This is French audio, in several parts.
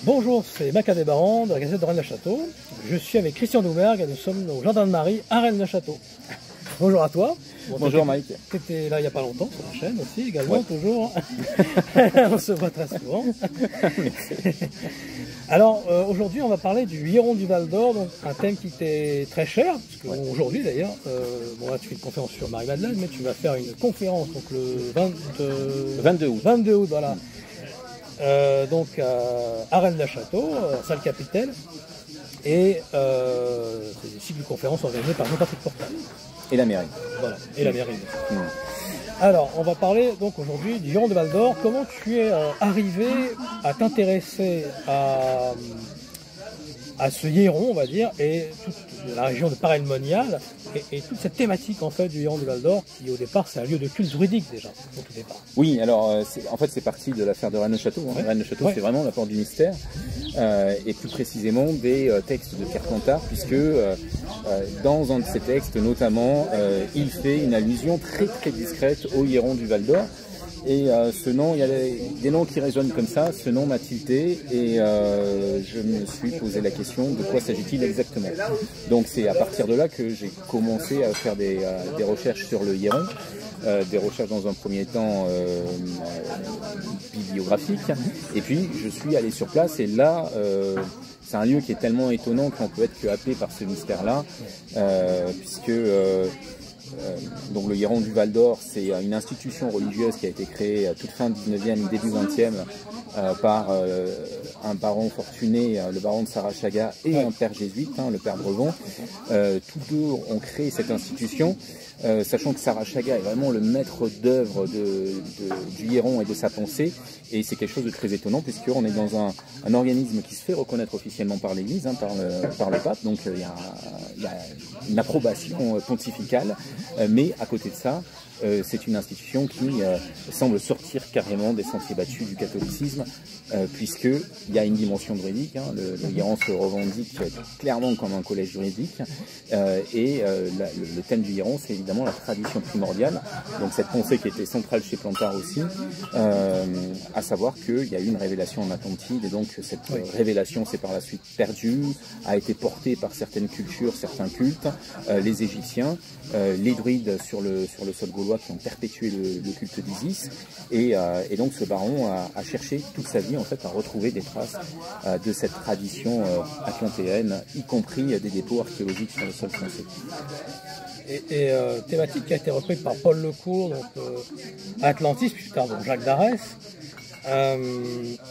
Bonjour, c'est Macadébaran de la Gazette de Rennes-le-Château. Je suis avec Christian Doumergue et nous sommes au Jardin de Marie à Rennes-le-Château. Bonjour à toi. Bonjour Mike. Tu étais là il n'y a pas longtemps sur la chaîne aussi, également, toujours. On se voit très souvent. Alors aujourd'hui on va parler du Héron du Val d'Or, donc un thème qui t'est très cher, parce que aujourd'hui d'ailleurs, bon là tu fais une conférence sur Marie-Madeleine, mais tu vas faire une conférence donc le 22 août. 22 août, voilà. Donc à Rennes-le-Château, salle Capitelle, et c'est des cycles de conférences organisés par Jean-Patrick Portal. Et la mairie. Voilà, et la mairie. Alors, on va parler donc aujourd'hui du Héron de Val d'Or. Comment tu es arrivé à t'intéresser à ce héron, on va dire, et toute la région de Paray-le-Monial, et toute cette thématique en fait du Héron du Val d'Or, qui au départ c'est un lieu de culte druidique déjà, au tout départ. Oui, alors en fait c'est parti de l'affaire de Rennes-le-Château. Hein. Ouais. Rennes-le-Château, c'est vraiment la porte du mystère, et plus précisément des textes de Pierre Plantard, puisque dans un de ces textes notamment, il fait une allusion très très discrète au Héron du Val d'Or. Et ce nom, il y a des noms qui résonnent comme ça, ce nom m'a tilté et je me suis posé la question de quoi s'agit-il exactement. Donc c'est à partir de là que j'ai commencé à faire des recherches sur le Héron, des recherches dans un premier temps bibliographiques, et puis je suis allé sur place et là c'est un lieu qui est tellement étonnant qu'on peut être que happé par ce mystère-là, puisque donc le Héron du Val d'Or, c'est une institution religieuse qui a été créée à toute fin 19e, début 20e par un baron fortuné, le baron de Sarachaga, et un père jésuite, le père Brevon. Tous deux ont créé cette institution, sachant que Sarachaga est vraiment le maître d'œuvre du Héron et de sa pensée. Et c'est quelque chose de très étonnant puisqu'on est dans un organisme qui se fait reconnaître officiellement par l'Église, par le pape, donc il y a une approbation pontificale, mais à côté de ça, c'est une institution qui semble sortir carrément des sentiers battus du catholicisme, puisqu'il y a une dimension juridique. Le Héron se revendique clairement comme un collège juridique, et le thème du Héron, c'est évidemment la tradition primordiale, donc cette pensée qui était centrale chez Plantard aussi, à savoir qu'il y a eu une révélation en Atlantide, et donc cette révélation s'est par la suite perdue, a été portée par certaines cultures, certains cultes, les Égyptiens, les druides sur le sol gaulois qui ont perpétué le culte d'Isis, et donc ce baron a cherché toute sa vie en fait à retrouver des traces de cette tradition atlantéenne, y compris des dépôts archéologiques sur le sol français. Et thématique qui a été reprise par Paul Lecourt, donc Atlantis, puis plus tard donc Jacques Darès.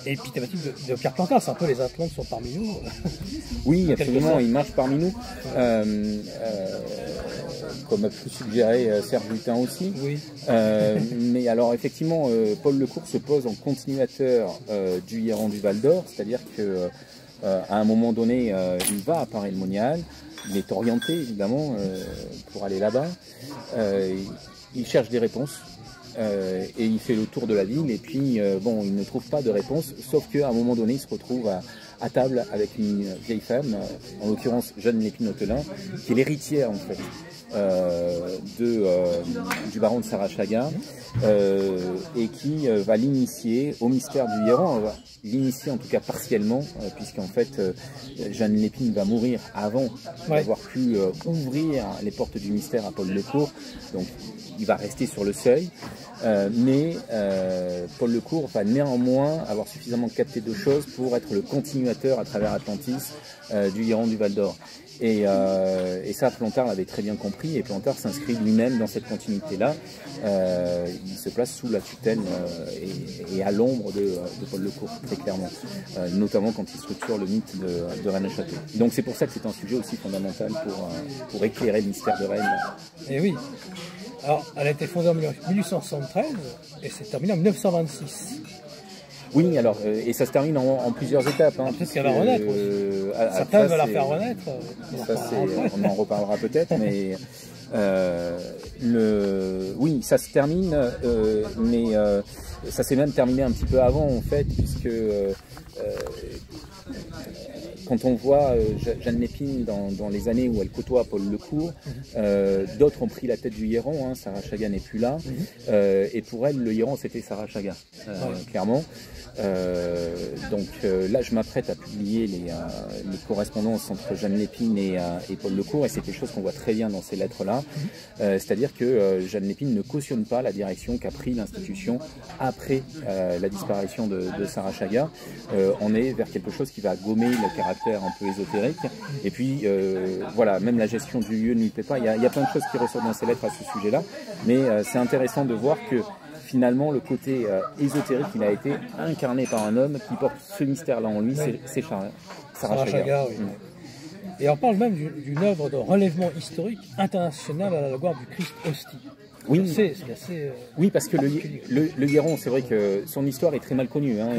Et puis thématique de Pierre Plantard, c'est un peu les Atlantes sont parmi nous. Oui, absolument, ils marchent parmi nous. Comme a pu suggérer Serge Lutin aussi. Oui. Mais alors effectivement, Paul Lecourt se pose en continuateur du Héron du Val d'Or, c'est-à-dire que à un moment donné, il va à Paray-le-Monial, il est orienté évidemment pour aller là-bas, il cherche des réponses. Et il fait le tour de la ville et puis bon, il ne trouve pas de réponse, sauf qu'à un moment donné il se retrouve à table avec une vieille femme, en l'occurrence Jeanne Lépine-Autelin, qui est l'héritière en fait du baron de Sarachaga, et qui va l'initier au mystère du Héron, l'initier en tout cas partiellement, puisqu'en fait Jeanne Lépine va mourir avant d'avoir pu ouvrir les portes du mystère à Paul Lecourt, donc il va rester sur le seuil, mais Paul Lecourt va néanmoins avoir suffisamment capté deux choses pour être le continuateur à travers Atlantis du Héron du Val d'Or. Et ça, Plantard l'avait très bien compris, et Plantard s'inscrit lui-même dans cette continuité-là. Il se place sous la tutelle et à l'ombre de Paul Lecourt, très clairement, notamment quand il structure le mythe de Rennes-le-Château. Donc c'est pour ça que c'est un sujet aussi fondamental pour éclairer le mystère de Rennes. Et oui. Alors, elle a été fondée en 1873 et s'est terminée en 1926. Oui, alors, et ça se termine en plusieurs étapes. Peut-être qu'elle va renaître aussi. Certains veulent la faire renaître. On en reparlera peut-être, mais Oui, ça se termine, mais ça s'est même terminé un petit peu avant en fait, puisque quand on voit Jeanne Lépine dans les années où elle côtoie Paul Lecourt, d'autres ont pris la tête du Héron, hein, Sarah Chaga n'est plus là, et pour elle, le Héron c'était Sarah Chaga, clairement. Donc là, je m'apprête à publier les correspondances entre Jeanne Lépine et Paul Lecourt, et c'est quelque chose qu'on voit très bien dans ces lettres-là. C'est-à-dire que Jeanne Lépine ne cautionne pas la direction qu'a pris l'institution après la disparition de Sarah Chaga. On est vers quelque chose qui va gommer le caractère un peu ésotérique. Et puis, voilà, même la gestion du lieu ne lui plaît pas. Il y a plein de choses qui ressortent dans ces lettres à ce sujet-là. Mais c'est intéressant de voir que finalement, le côté ésotérique, il a été incarné par un homme qui porte ce mystère-là en lui, c'est Sarah Chaga. Oui. Et on parle même d'une œuvre de relèvement historique international à la gloire du Christ hostie. Oui, c'est assez. Oui, parce que le Héron, c'est vrai que son histoire est très mal connue. Hein.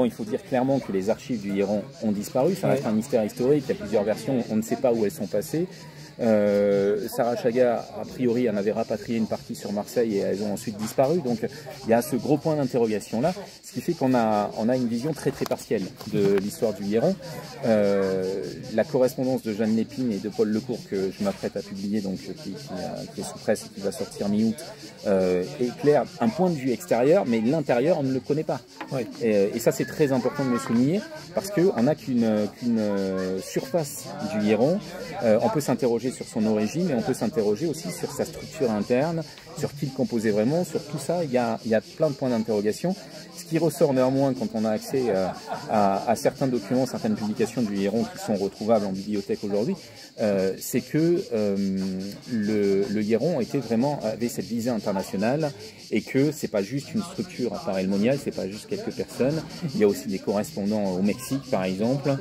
Il faut dire clairement que les archives du Héron ont disparu. Ça reste un mystère historique. Il y a plusieurs versions. On ne sait pas où elles sont passées. Sarah Chaga, a priori, en avait rapatrié une partie sur Marseille et elles ont ensuite disparu. Donc, il y a ce gros point d'interrogation là, ce qui fait qu'on a une vision très très partielle de l'histoire du Héron. La correspondance de Jeanne Lépine et de Paul Lecourt que je m'apprête à publier, donc qui est sous presse et qui va sortir mi-août, éclaire un point de vue extérieur, mais l'intérieur on ne le connaît pas. Oui. Et ça c'est très important de le souligner parce qu'on n'a qu'une surface du Héron. On peut s'interroger sur son origine, mais on peut s'interroger aussi sur sa structure interne, sur qui le composait vraiment, sur tout ça, il y a plein de points d'interrogation. Ce qui ressort néanmoins quand on a accès à certains documents, certaines publications du Héron qui sont retrouvables en bibliothèque aujourd'hui, c'est que le Héron avait cette visée internationale et que c'est pas juste une structure parelmoniale, c'est pas juste quelques personnes, il y a aussi des correspondants au Mexique par exemple,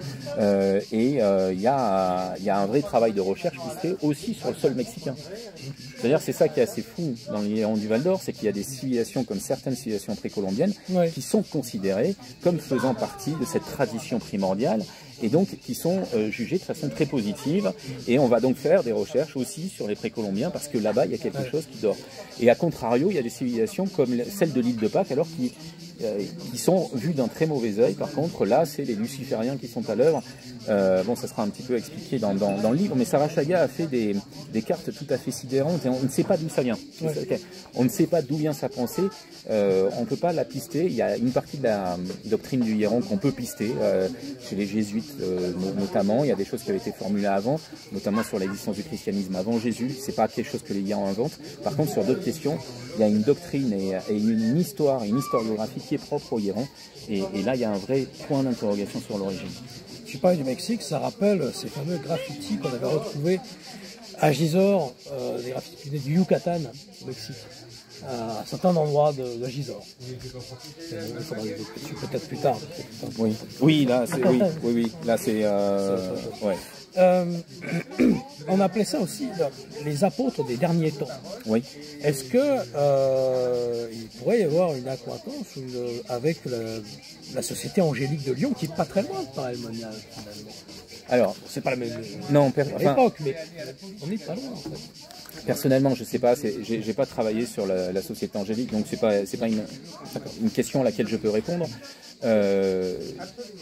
et il y a un vrai travail de recherche qui se fait aussi sur le sol mexicain. C'est-à-dire c'est ça qui est assez fou dans les Hérons du Val d'Or, c'est qu'il y a des civilisations comme certaines civilisations précolombiennes qui sont considérées comme faisant partie de cette tradition primordiale et donc qui sont jugées de façon très positive, et on va donc faire des recherches aussi sur les précolombiens parce que là-bas il y a quelque chose qui dort. Et à contrario, il y a des civilisations comme celle de l'île de Pâques alors qui sont vues d'un très mauvais œil. Par contre là c'est les lucifériens qui sont à l'œuvre. Bon, ça sera un petit peu expliqué dans le livre, mais Sarah Chaga a fait des cartes tout à fait sidérantes et on ne sait pas d'où ça vient. On ne sait pas d'où vient sa pensée, on ne peut pas la pister. Il y a une partie de la doctrine du Héron qu'on peut pister, chez les jésuites notamment. Il y a des choses qui avaient été formulées avant, notamment sur l'existence du christianisme avant Jésus. C'est pas quelque chose que les Hérons inventent. Par contre, sur d'autres questions, il y a une doctrine et une historiographie qui est propre aux Hérons. Et là, il y a un vrai point d'interrogation sur l'origine. Tu parlais du Mexique, ça rappelle ces fameux graffitis qu'on avait retrouvés à Gisors, des graffitis du Yucatan, au Mexique, à certains endroits de Gisors. Il faudra les dessus peut-être plus tard. Oui, là, c'est ouais. On appelait ça aussi les apôtres des derniers temps. Oui. Est-ce que il pourrait y avoir une accointance avec la société angélique de Lyon, qui est pas très loin de Paray-le-Monial finalement? Alors, c'est pas la même époque, mais on n'est pas loin en fait. Personnellement, je sais pas, j'ai pas travaillé sur la société angélique, donc c'est pas une question à laquelle je peux répondre.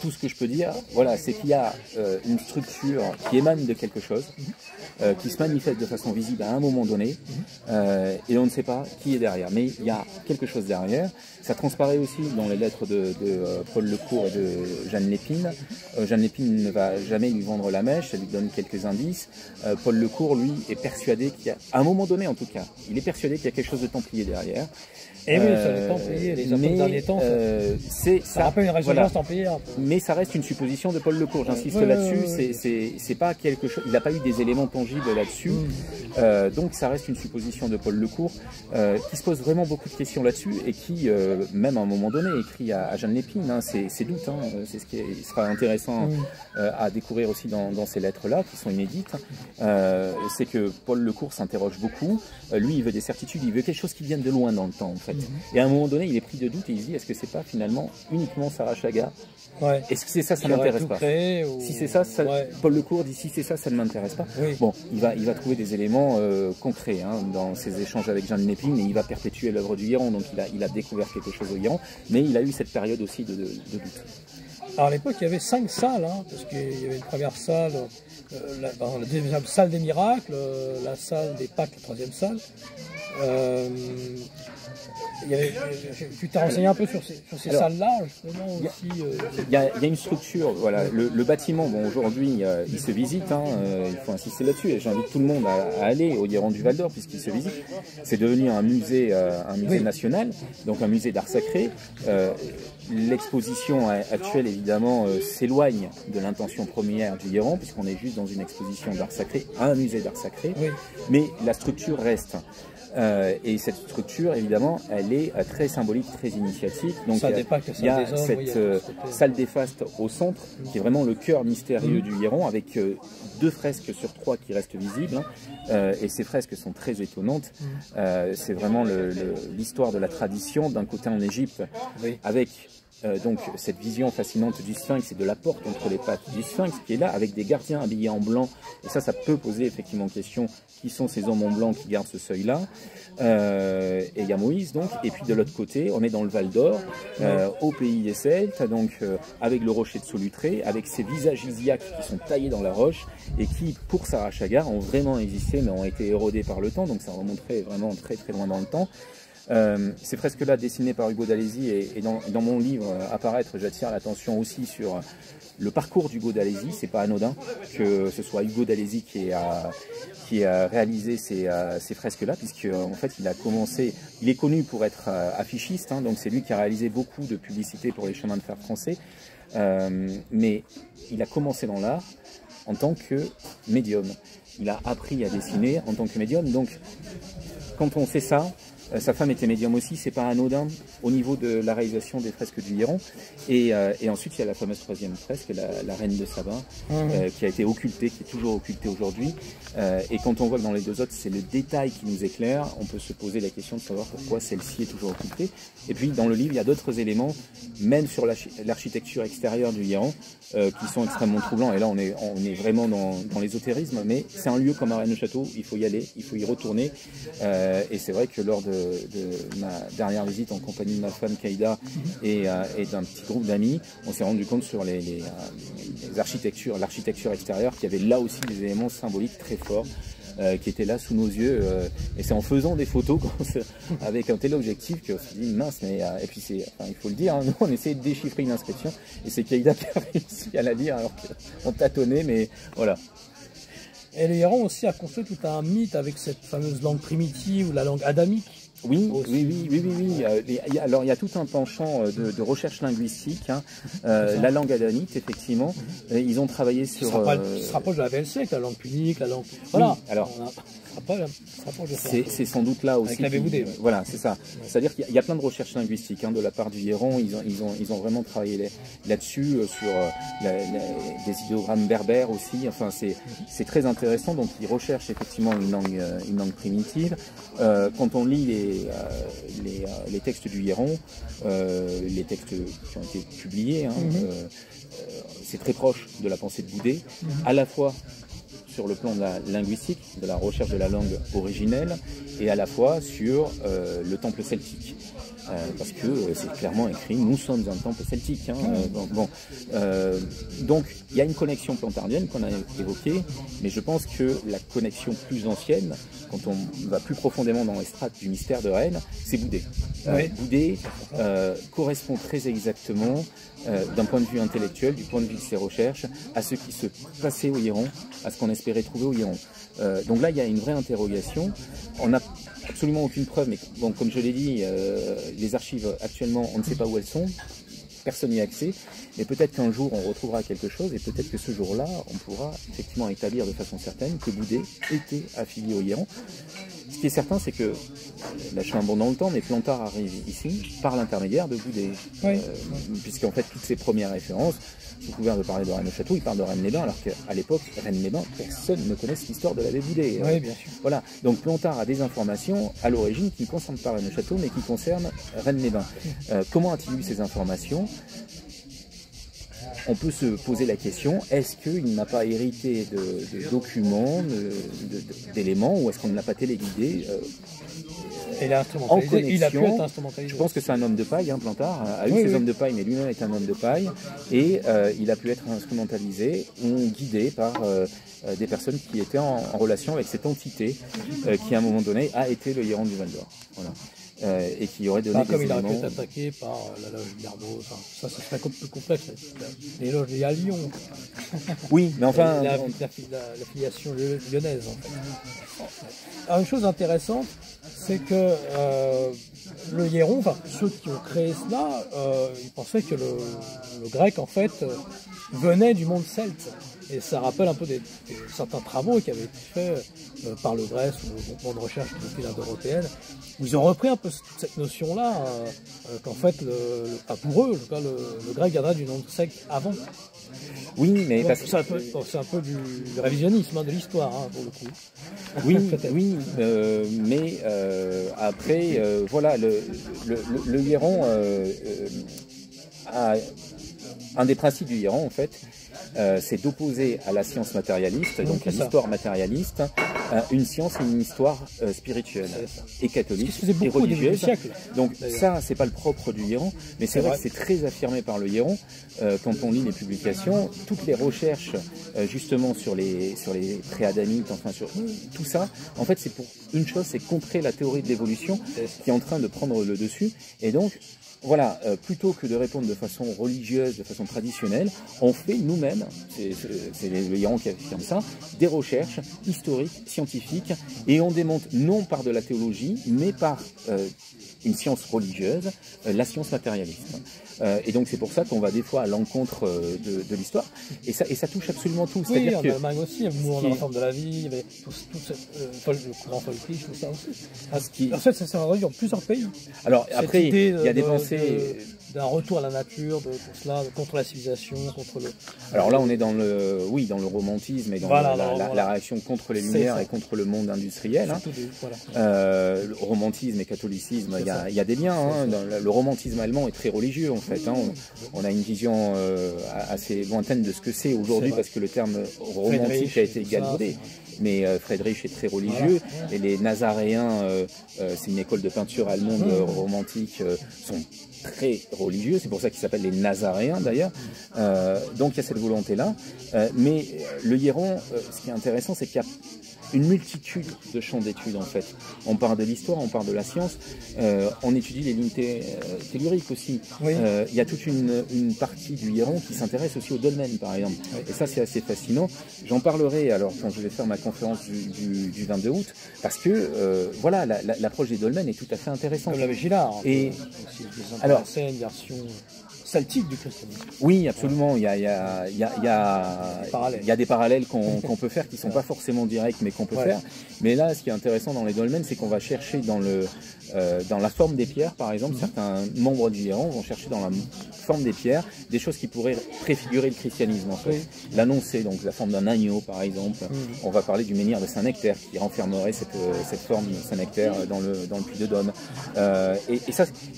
Tout ce que je peux dire, voilà, c'est qu'il y a une structure qui émane de quelque chose, qui se manifeste de façon visible à un moment donné, et on ne sait pas qui est derrière. Mais il y a quelque chose derrière. Ça transparaît aussi dans les lettres de Paul Lecourt et de Jeanne Lépine. Jeanne Lépine ne va jamais lui vendre la mèche, elle lui donne quelques indices. Paul Lecourt, lui, est persuadé qu'il y a, à un moment donné en tout cas, il est persuadé qu'il y a quelque chose de templier derrière. Et oui, sur les Templiers, les apôtres derniers temps, ça rappelle une résonance templière. Mais ça reste une supposition de Paul Lecourt, j'insiste là-dessus, c'est pas quelque chose, il n'a pas eu des éléments tangibles là-dessus, donc ça reste une supposition de Paul Lecourt, qui se pose vraiment beaucoup de questions là-dessus, et qui, même à un moment donné, écrit à Jeanne Lépine, hein, ses doutes, hein, c'est ce qui sera intéressant à découvrir aussi dans ces lettres-là, qui sont inédites, c'est que Paul Lecourt s'interroge beaucoup, lui il veut des certitudes, il veut quelque chose qui vienne de loin dans le temps en fait. Et à un moment donné, il est pris de doute et il se dit, est-ce que c'est pas finalement uniquement uniquement Sarah Chaga. Ouais. Est-ce que c'est ça, ça m'intéresse pas. Ou... Si c'est ça, ouais. Paul Lecourt dit si c'est ça, ça ne m'intéresse pas. Oui. Bon, il va trouver des éléments concrets hein, dans ses échanges avec Jean Lépine et il va perpétuer l'œuvre du Hiéron. Donc il a découvert quelque chose au Hiéron, mais il a eu cette période aussi de doute. Alors à l'époque, il y avait 5 salles, hein, parce qu'il y avait une première salle, la deuxième salle des miracles, la salle des Pâques, la troisième salle. Tu t'es renseigné un peu sur ces salles-là, justement aussi. Il y a une structure, voilà. Le bâtiment, bon, aujourd'hui, il se visite, hein, il faut insister là-dessus, et j'invite tout le monde à aller au Hiéron du Val d'Or, puisqu'il se visite. C'est devenu un musée oui. national, donc un musée d'art sacré. L'exposition actuelle, évidemment, s'éloigne de l'intention première du Hiéron, puisqu'on est juste dans une exposition d'art sacré, un musée d'art sacré, oui. mais la structure reste. Et cette structure, évidemment, elle est très symbolique, très initiatique. Donc il y a cette salle des fastes au centre, qui est vraiment le cœur mystérieux du Hiéron, avec 2 fresques sur 3 qui restent visibles. Et ces fresques sont très étonnantes. C'est vraiment l'histoire de la tradition, d'un côté en Égypte, oui. avec donc cette vision fascinante du sphinx et de la porte entre les pattes du sphinx qui est là avec des gardiens habillés en blanc, et ça peut poser effectivement question, qui sont ces hommes en blanc qui gardent ce seuil là, et il y a Moïse donc, et puis de l'autre côté on est dans le Val d'Or, au pays des Celtes, donc avec le rocher de Solutré, avec ces visages isiaques qui sont taillés dans la roche et qui pour Sarah Chaga ont vraiment existé mais ont été érodés par le temps, donc ça remonterait vraiment très très loin dans le temps. Ces fresques-là dessinées par Hugo d'Alési et dans mon livre Apparaître, j'attire l'attention aussi sur le parcours d'Hugo d'Alési. C'est pas anodin que ce soit Hugo d'Alési qui a réalisé ces fresques-là, puisque en fait il est connu pour être affichiste, hein, donc c'est lui qui a réalisé beaucoup de publicités pour les chemins de fer français, mais il a commencé dans l'art en tant que médium. Il a appris à dessiner en tant que médium, donc quand on sait ça, sa femme était médium aussi, c'est pas anodin au niveau de la réalisation des fresques du Hiéron. Et ensuite, il y a la fameuse 3e fresque, la Reine de Saba, qui a été occultée, qui est toujours occultée aujourd'hui. Et quand on voit que dans les 2 autres, c'est le détail qui nous éclaire, on peut se poser la question de savoir pourquoi celle-ci est toujours occultée. Et puis, dans le livre, il y a d'autres éléments, même sur l'architecture extérieure du Hiéron, qui sont extrêmement troublants. Et là, on est vraiment dans l'ésotérisme, mais c'est un lieu comme un Rennes-le-Château, il faut y aller, il faut y retourner. Et c'est vrai que lors de ma dernière visite en compagnie de ma femme Kaïda et d'un petit groupe d'amis, on s'est rendu compte sur l'architecture extérieure qu'il y avait là aussi des éléments symboliques très forts qui étaient là sous nos yeux, et c'est en faisant des photos avec un téléobjectif qu'on se dit mince, mais et puis il faut le dire, hein, nous on essayait de déchiffrer une inscription et c'est Kaïda qui a réussi à la lire alors qu'on tâtonnait, mais voilà. Et le Hiéron aussi a construit tout un mythe avec cette fameuse langue primitive ou la langue adamique. Oui. Alors il y a tout un penchant de recherche linguistique, hein. La langue adamite, effectivement. Ils ont travaillé sur. Qui se rapproche de la VLC, la langue punique, la langue. Voilà. Oui, alors. C'est sans doute là aussi. Voilà, c'est ça. C'est-à-dire qu'il y a plein de recherches linguistiques, hein, de la part du Hiéron. Ils ont vraiment travaillé là-dessus, sur des idéogrammes berbères aussi. Enfin, c'est très intéressant. Donc, ils recherchent effectivement une langue primitive. Quand on lit les textes du Hiéron, les textes qui ont été publiés, hein, c'est très proche de la pensée de Boudet, à la fois sur le plan de la linguistique, de la recherche de la langue originelle, et à la fois sur le temple celtique. Parce que c'est clairement écrit, nous sommes un temple celtique. Hein, donc il y a une connexion plantardienne qu'on a évoquée, mais je pense que la connexion plus ancienne, quand on va plus profondément dans les strates du mystère de Rennes, c'est Boudet. Boudet correspond très exactement, d'un point de vue intellectuel, du point de vue de ses recherches, à ce qui se passait au Hiéron, à ce qu'on espérait trouver au Hiéron. Donc là, il y a une vraie interrogation. On n'a absolument aucune preuve, mais bon, comme je l'ai dit, les archives actuellement, on ne sait pas où elles sont, personne n'y a accès, mais peut-être qu'un jour on retrouvera quelque chose, et peut-être que ce jour-là, on pourra effectivement établir de façon certaine que Boudet était affilié au Hiéron. Ce qui est certain, c'est que, là je fais un bond dans le temps, mais Plantard arrive ici par l'intermédiaire de Boudet. Puisqu'en fait, toutes ses premières références, sous couvert de parler de Rennes-le-Château, il parle de Rennes-les-Bains, alors qu'à l'époque, Rennes-les-Bains, personne ne connaît l'histoire de l'abbé Boudet. Oui, bien sûr. Voilà. Donc Plantard a des informations à l'origine qui ne concernent pas Rennes-le-Château, mais qui concernent Rennes-les-Bains. Comment a-t-il eu ces informations? On peut se poser la question, est-ce qu'il n'a pas hérité de documents, d'éléments, ou est-ce qu'on ne l'a pas téléguidé il a instrumentalisé, il a pu être instrumentalisé. Je pense que c'est un homme de paille, hein, Plantard a eu ses hommes de paille, mais lui-même est un homme de paille, et il a pu être instrumentalisé ou guidé par des personnes qui étaient en relation avec cette entité qui à un moment donné a été le Héron du Val d'Or. Voilà. Et qui aurait donné des comme il éléments... aurait pu être attaqué par la loge Mirabeau, ça serait plus complexe. Les loges, il y a Lyon. Oui, mais enfin... La filiation lyonnaise, en fait. Alors, une chose intéressante, c'est que le Héron, enfin, ceux qui ont créé cela, ils pensaient que le grec, en fait, venait du monde celte. Et ça rappelle un peu certains travaux qui avaient été faits par le Grèce ou le groupement de recherche de l'Inde européenne, où ils ont repris un peu cette notion-là, qu'en fait, pour eux, le grec viendrait du nom grec avant. Oui, mais donc, c'est un peu du révisionnisme de l'histoire, hein, pour le coup. Oui, oui, mais après, voilà, le Héron a un des principes du Héron, en fait, c'est d'opposer à la science matérialiste, donc à l'histoire matérialiste, une science et une histoire spirituelle et catholique et religieuse. Donc ça, c'est pas le propre du Héron, mais c'est vrai que c'est très affirmé par le Héron. Quand on lit les publications, toutes les recherches justement sur les préadamites, enfin sur tout ça, en fait c'est pour une chose, c'est contrer la théorie de l'évolution qui est en train de prendre le dessus. Et donc voilà, plutôt que de répondre de façon religieuse, de façon traditionnelle, on fait nous-mêmes, c'est le Héron qui affirme ça, des recherches historiques, scientifiques, et on démonte non par de la théologie, mais par une science religieuse, la science matérialiste. Et donc c'est pour ça qu'on va des fois à l'encontre de l'histoire, et ça touche absolument tout. Oui, en Allemagne aussi, il y avait le mouvement de la réforme de la vie, il y avait tout le courant folklore, tout ça aussi. En fait, ça s'est réduit dans plusieurs pays. Alors après, il y a des pensées... d'un retour à la nature, de tout cela, contre la civilisation, contre le... Alors là, on est dans le romantisme et dans la réaction contre les Lumières et contre le monde industriel. Hein. Le romantisme et catholicisme, il y a des liens. Hein. Le romantisme allemand est très religieux, en fait. Hein. On a une vision assez lointaine de ce que c'est aujourd'hui, parce que le terme romantique a été galvaudé. Mais Friedrich est très religieux, et les Nazaréens, c'est une école de peinture allemande romantique, sont très religieux, c'est pour ça qu'ils s'appellent les Nazaréens d'ailleurs. Donc il y a cette volonté-là. Mais le Héron, ce qui est intéressant, c'est qu'il y a une multitude de champs d'études en fait. On parle de l'histoire, on parle de la science, on étudie les lignes telluriques aussi. Il y a toute une partie du Héron qui s'intéresse aussi au dolmen par exemple. Et ça c'est assez fascinant. J'en parlerai alors quand je vais faire ma conférence du 22 août, parce que voilà, l'approche des dolmens est tout à fait intéressante. Comme l'avait Gillard. Et alors, c'est une version celtique du christianisme. Oui, absolument. Il y a des parallèles qu'on peut faire qui ne sont pas forcément directs, mais qu'on peut faire. Mais là, ce qui est intéressant dans les dolmens, c'est qu'on va chercher dans la forme des pierres, par exemple. Certains membres du Héron vont chercher dans la forme des pierres des choses qui pourraient préfigurer le christianisme, en fait. L'annoncer, donc la forme d'un agneau, par exemple. On va parler du menhir de Saint-Nectaire qui renfermerait cette forme de Saint-Nectaire dans le puits de Dôme.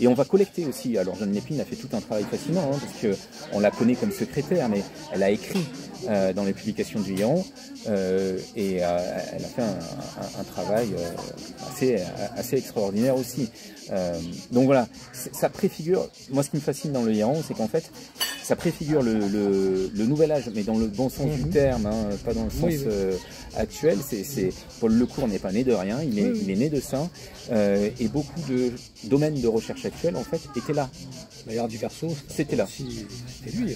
Et on va collecter aussi. Alors, Jeanne Lépine a fait tout un travail fascinant, hein, parce qu'on la connaît comme secrétaire, mais elle a écrit dans les publications du Héron, et elle a fait un travail assez extraordinaire aussi. Donc voilà, ça préfigure, moi ce qui me fascine dans le Héron, c'est qu'en fait, ça préfigure le nouvel âge, mais dans le bon sens du terme, hein, pas dans le sens actuel. Paul Lecourt n'est pas né de rien, il est né de ça, et beaucoup de domaines de recherche actuels, en fait, étaient là. D'ailleurs, du Verseau, c'était là. C'était lui.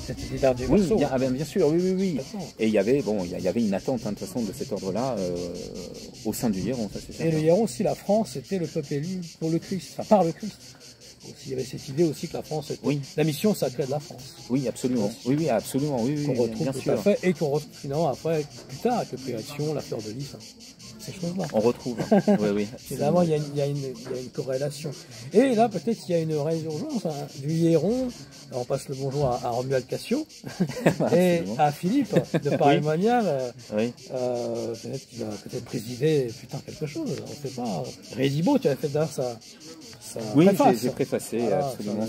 C'était l'art du Verseau. Bien sûr, oui. Et il y avait une attente, hein, de toute façon, de cet ordre-là au sein du Héron, ça c'est certain. Et le Héron aussi, la France était le peuple élu pour le Christ, enfin par le Christ. Il y avait cette idée aussi que la France était la mission sacrée de la France. Oui, absolument. Oui, absolument. Oui, qu'on retrouve bien tout sûr. à fait, et qu'on retrouve finalement après, plus tard, avec le Préaction, la fleur de lys. ces choses-là. On retrouve. Oui, oui. Évidemment, il y a une corrélation. Et là, peut-être qu'il y a une résurgence hein, du Hieron. Alors, on passe le bonjour à Romuald Cassio et à Philippe de Paris Monial. Oui. Peut-être qu'il va peut-être présider quelque chose. On ne sait pas. Rézibo, tu avais fait d'ailleurs ça. Oui, j'ai préfacé voilà, absolument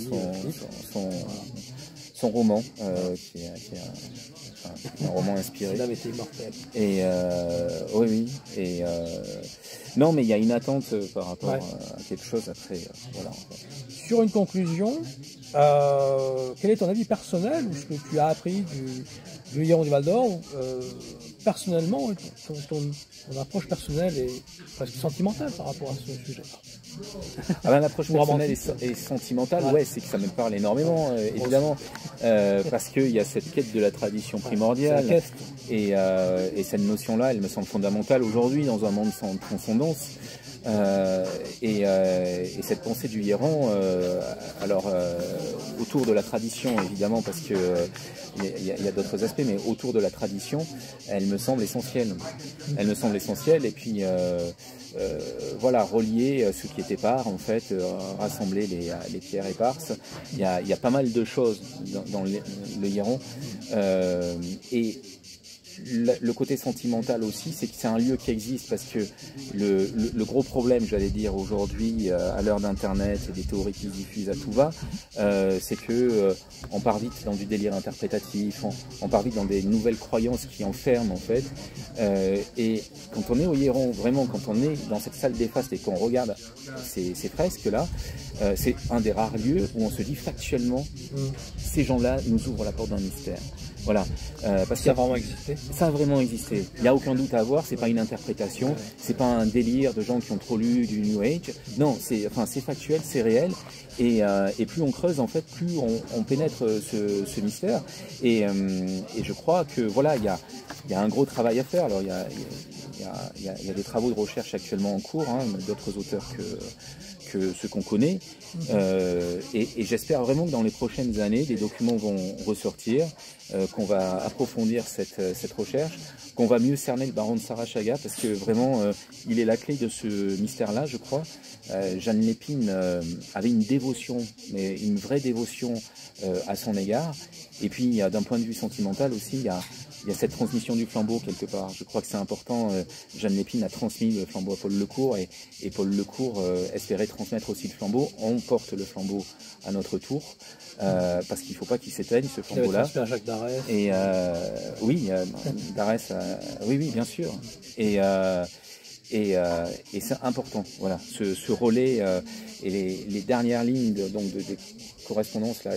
son roman, qui est un roman inspiré. Il avait été immortel. Et oui. Et non, mais il y a une attente par rapport à quelque chose après. Voilà. Sur une conclusion, quel est ton avis personnel ou ce que tu as appris du Hieron du Val d'Or personnellement, ton approche personnelle est presque sentimentale par rapport à ce sujet. L'approche personnelle et sentimentale, c'est que ça me parle énormément, évidemment, parce qu'il y a cette quête de la tradition primordiale, et cette notion-là, elle me semble fondamentale aujourd'hui dans un monde sans transcendance. Et cette pensée du Hieron, autour de la tradition évidemment, parce que il y a d'autres aspects, mais autour de la tradition, elle me semble essentielle. Elle me semble essentielle, et puis voilà, relier ce qui est épars, en fait, rassembler les pierres éparses. Il y a pas mal de choses dans le Hieron, et le côté sentimental aussi, c'est que c'est un lieu qui existe, parce que le gros problème, j'allais dire, aujourd'hui, à l'heure d'internet et des théories qui se diffusent à tout va, c'est que on part vite dans du délire interprétatif, on part vite dans des nouvelles croyances qui enferment en fait, et quand on est au Hieron, vraiment quand on est dans cette salle des fastes et qu'on regarde ces fresques là, c'est un des rares lieux où on se dit factuellement, ces gens-là nous ouvrent la porte d'un mystère. Voilà, parce que ça a vraiment existé. Ça a vraiment existé. Il n'y a aucun doute à avoir. C'est pas une interprétation. C'est pas un délire de gens qui ont trop lu du New Age. Non, c'est factuel, c'est réel. Et plus on creuse, en fait, plus on pénètre ce mystère. Et je crois que voilà, il y a un gros travail à faire. Alors il y a des travaux de recherche actuellement en cours, hein, d'autres auteurs que ceux qu'on connaît, et j'espère vraiment que dans les prochaines années, des documents vont ressortir, qu'on va approfondir cette recherche, qu'on va mieux cerner le baron de Sarachaga, parce que vraiment, il est la clé de ce mystère-là, je crois. Jeanne Lépine avait une dévotion, mais une vraie dévotion à son égard. Et puis, d'un point de vue sentimental aussi, il y a cette transmission du flambeau quelque part. Je crois que c'est important. Jeanne Lépine a transmis le flambeau à Paul Lecourt, et Paul Lecourt espérait transmettre aussi le flambeau. On porte le flambeau à notre tour, parce qu'il ne faut pas qu'il s'éteigne, ce flambeau-là. À Jacques Darès. Et oui, Darès, oui, bien sûr. Et c'est important, voilà, ce relais, et les dernières lignes de correspondances là,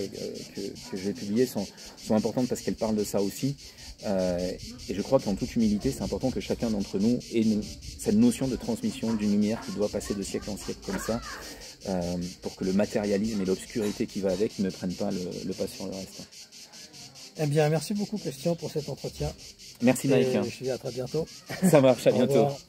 que je vais publier sont importantes, parce qu'elles parlent de ça aussi. Et je crois qu'en toute humilité, c'est important que chacun d'entre nous ait cette notion de transmission d'une lumière qui doit passer de siècle en siècle comme ça, pour que le matérialisme et l'obscurité qui va avec ne prennent pas le pas sur le reste. Eh bien, merci beaucoup Christian pour cet entretien. Merci Mike. Je te dis à très bientôt. Ça marche, à bientôt. Au revoir.